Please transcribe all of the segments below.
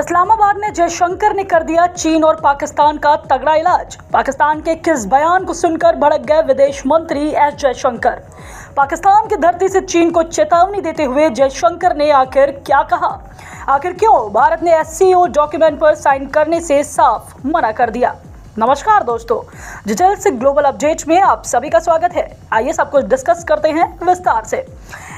इस्लामाबाद में जयशंकर ने कर दिया चीन और पाकिस्तान का तगड़ा इलाज। पाकिस्तान के किस बयान को सुनकर भड़क गए विदेश मंत्री एस जयशंकर। पाकिस्तान की धरती से चीन को चेतावनी देते हुए जयशंकर ने आखिर क्या कहा? आखिर क्यों भारत ने एससीओ डॉक्यूमेंट पर साइन करने से साफ मना कर दिया? नमस्कार दोस्तों, डिटेल्स ग्लोबल अपडेट में आप सभी का स्वागत है। आइए सब कुछ डिस्कस करते हैं विस्तार से।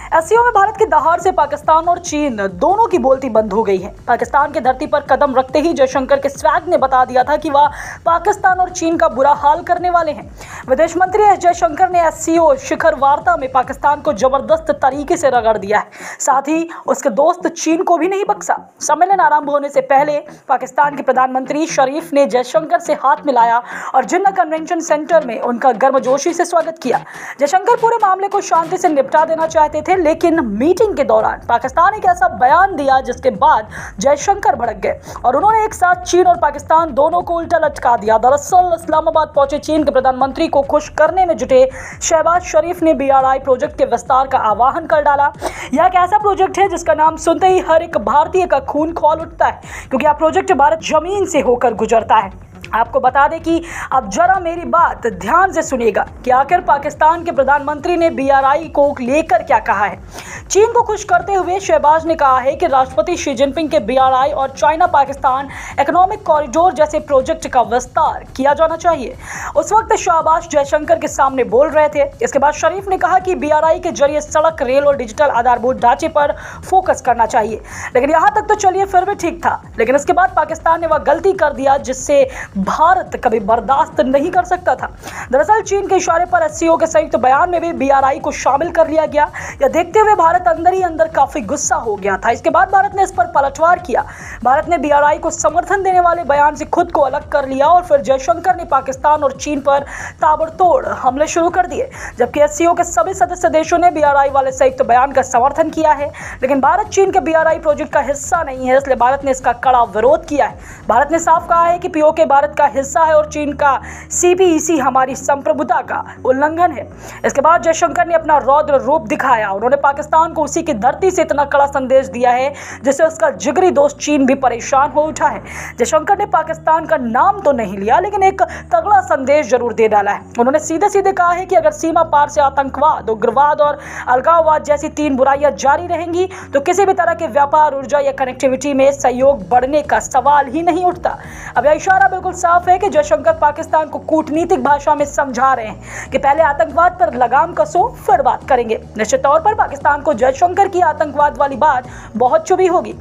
एससीओ में भारत की दहाड़ से पाकिस्तान और चीन दोनों की बोलती बंद हो गई है। पाकिस्तान की धरती पर कदम रखते ही जयशंकर के स्वैग ने बता दिया था कि वह पाकिस्तान और चीन का बुरा हाल करने वाले हैं। विदेश मंत्री एस जयशंकर ने एससीओ शिखर वार्ता में पाकिस्तान को जबरदस्त तरीके से रगड़ दिया है, साथ ही उसके दोस्त चीन को भी नहीं बख्शा। सम्मेलन आरंभ होने से पहले पाकिस्तान के प्रधानमंत्री शरीफ ने जयशंकर से हाथ मिलाया और जिन्ना कन्वेंशन सेंटर में उनका गर्मजोशी से स्वागत किया। जयशंकर पूरे मामले को शांति से निपटा देना चाहते थे, लेकिन मीटिंग के दौरान पाकिस्तान एक ऐसा बयान दिया जिसके बाद जयशंकर भड़क गए और उन्होंने एक साथ चीन और पाकिस्तान दोनों को उल्टा लटका दिया। दरअसल इस्लामाबाद पहुंचे चीन के प्रधानमंत्री को खुश करने में जुटे शहबाज शरीफ ने BRI प्रोजेक्ट के विस्तार का आह्वान कर डाला। यह एक ऐसा प्रोजेक्ट है जिसका नाम सुनते ही हर एक भारतीय का खून खौल उठता है, क्योंकि यह प्रोजेक्ट भारत जमीन से होकर गुजरता है। आपको बता दें कि अब जरा मेरी बात ध्यान से सुनिएगा कि आखिर पाकिस्तान के प्रधानमंत्री ने BRI को लेकर क्या कहा है। चीन को खुश करते हुए शहबाज ने कहा है कि राष्ट्रपति शी जिनपिंग के BRI और चाइना पाकिस्तान इकोनॉमिक कॉरिडोर जैसे प्रोजेक्ट का विस्तार किया जाना चाहिए। उस वक्त शहबाज जयशंकर के सामने बोल रहे थे। इसके बाद शरीफ ने कहा कि BRI के जरिए सड़क, रेल और डिजिटल आधारभूत ढांचे पर फोकस करना चाहिए। लेकिन यहाँ तक तो चलिए फिर भी ठीक था, लेकिन इसके बाद पाकिस्तान ने वह गलती कर दिया जिससे भारत कभी बर्दाश्त नहीं कर सकता था। दरअसल चीन के इशारे पर एससीओ के संयुक्त बयान में भी BRI को शामिल कर लिया गया। यह देखते हुए भारत अंदर ही अंदर काफी गुस्सा हो गया था। इसके बाद भारत ने इस पर पलटवार किया। भारत ने BRI को समर्थन देने वाले बयान से खुद को अलग कर लिया और फिर जयशंकर ने पाकिस्तान और चीन पर ताबड़तोड़ हमले शुरू कर दिए। जबकि एससीओ के सभी सदस्य देशों ने BRI वाले संयुक्त बयान का समर्थन किया है, लेकिन भारत चीन के BRI प्रोजेक्ट का हिस्सा नहीं है, इसलिए भारत ने इसका कड़ा विरोध किया है। भारत ने साफ कहा है कि POK भारत का हिस्सा है और चीन का CPEC हमारी संप्रभुता का उल्लंघन है। इसके बाद जयशंकर ने अपना रौद्र रूप दिखाया। उन्होंने पाकिस्तान को उसी की धरती से इतना कड़ा संदेश दिया है जिससे उसका जिगरी दोस्त चीन भी परेशान हो उठा है। जयशंकर ने पाकिस्तान का नाम तो नहीं लिया, लेकिन एक तगड़ा संदेश जरूर दे डाला है। उन्होंने सीधे सीधे कहा है कि अगर सीमा पार से आतंकवाद, उग्रवाद और अलगाववाद जैसी 3 बुराइयां जारी रहेंगी तो किसी भी तरह के व्यापार, ऊर्जा या कनेक्टिविटी में सहयोग बढ़ने का सवाल ही नहीं उठता। अब यह इशारा बिल्कुल साफ है कि जयशंकर पाकिस्तान को कूटनीतिक भाषा में समझा रहे हैं कि पहले आतंकवाद पर लगाम कसो, फिर बात करेंगे। निश्चित तौर पर पाकिस्तान को जयशंकर की आतंकवाद वाली बात बहुत चुभी होगी।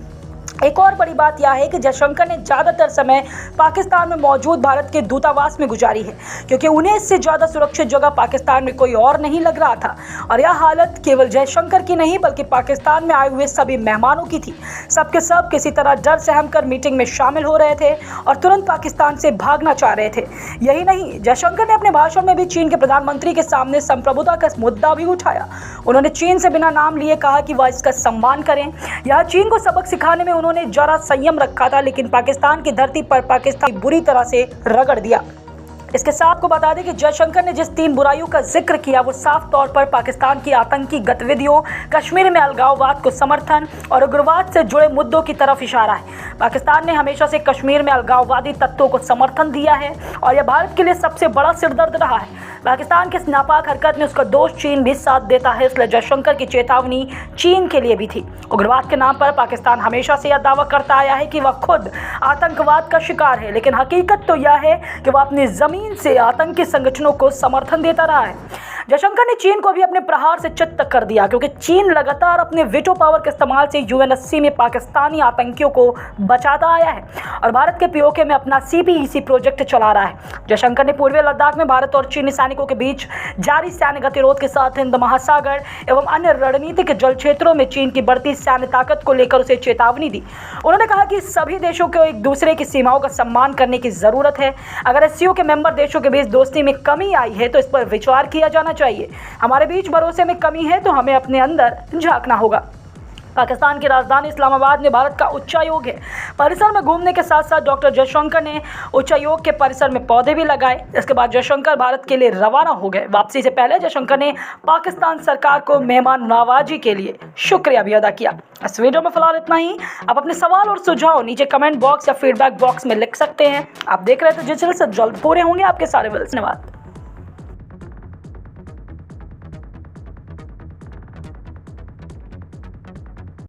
एक और बड़ी बात यह है कि जयशंकर ने ज़्यादातर समय पाकिस्तान में मौजूद भारत के दूतावास में गुजारी है, क्योंकि उन्हें इससे ज़्यादा सुरक्षित जगह पाकिस्तान में कोई और नहीं लग रहा था। और यह हालत केवल जयशंकर की नहीं बल्कि पाकिस्तान में आए हुए सभी मेहमानों की थी। सबके सब किसी तरह डर सहम कर मीटिंग में शामिल हो रहे थे और तुरंत पाकिस्तान से भागना चाह रहे थे। यही नहीं, जयशंकर ने अपने भाषण में भी चीन के प्रधानमंत्री के सामने संप्रभुता का मुद्दा भी उठाया। उन्होंने चीन से बिना नाम लिए कहा कि वह इसका सम्मान करें। यह चीन को सबक सिखाने में उन्होंने जरा संयम रखा था, लेकिन पाकिस्तान की धरती पर पाकिस्तान बुरी तरह से रगड़ दिया। इसके साथ को बता दें कि जयशंकर ने जिस 3 बुराइयों का जिक्र किया वो साफ तौर पर पाकिस्तान की आतंकी गतिविधियों, कश्मीर में अलगाववाद को समर्थन और उग्रवाद से जुड़े मुद्दों की तरफ इशारा है। पाकिस्तान ने हमेशा से कश्मीर में अलगाववादी तत्वों को समर्थन दिया है और यह भारत के लिए सबसे बड़ा सिरदर्द रहा है। पाकिस्तान की इस नापाक हरकत में उसका दोस्त चीन भी साथ देता है, इसलिए जयशंकर की चेतावनी चीन के लिए भी थी। उग्रवाद के नाम पर पाकिस्तान हमेशा से यह दावा करता आया है कि वह खुद आतंकवाद का शिकार है, लेकिन हकीकत तो यह है कि वह अपनी जमीन से आतंकी संगठनों को समर्थन देता रहा है। जयशंकर ने चीन को भी अपने प्रहार से चित्त कर दिया, क्योंकि चीन लगातार अपने वीटो पावर के इस्तेमाल से UNSC में पाकिस्तानी आतंकियों को बचाता आया है और भारत के POK में अपना CPEC प्रोजेक्ट चला रहा है। जयशंकर ने पूर्वी लद्दाख में भारत और चीनी सैनिकों के बीच जारी सैन्य गतिरोध के साथ हिंद महासागर एवं अन्य रणनीतिक जल क्षेत्रों में चीन की बढ़ती सैन्य ताकत को लेकर उसे चेतावनी दी। उन्होंने कहा कि सभी देशों को एक दूसरे की सीमाओं का सम्मान करने की जरूरत है। अगर एससीओ के मेंबर देशों के बीच दोस्ती में कमी आई है तो इस पर विचार किया जाना चाहिए। हमारे बीच भरोसे में कमी है तो हमें अपने अंदर झांकना होगा। पाकिस्तान की राजधानी इस्लामाबाद में भारत का उच्चायोग है। परिसर में घूमने के साथ साथ डॉक्टर जयशंकर ने उच्चायोग के परिसर में पौधे भी लगाए। इसके बाद जयशंकर भारत के लिए रवाना हो गए। वापसी से पहले जयशंकर ने पाकिस्तान सरकार को मेहमान नवाजी के लिए शुक्रिया भी अदा किया। इस वीडियो में फिलहाल इतना ही। आप अपने सवाल और सुझाव नीचे कमेंट बॉक्स या फीडबैक बॉक्स में लिख सकते हैं। आप देख रहे थे जल्द से जल्द पूरे होंगे आपके सारे बिल्स। धन्यवाद।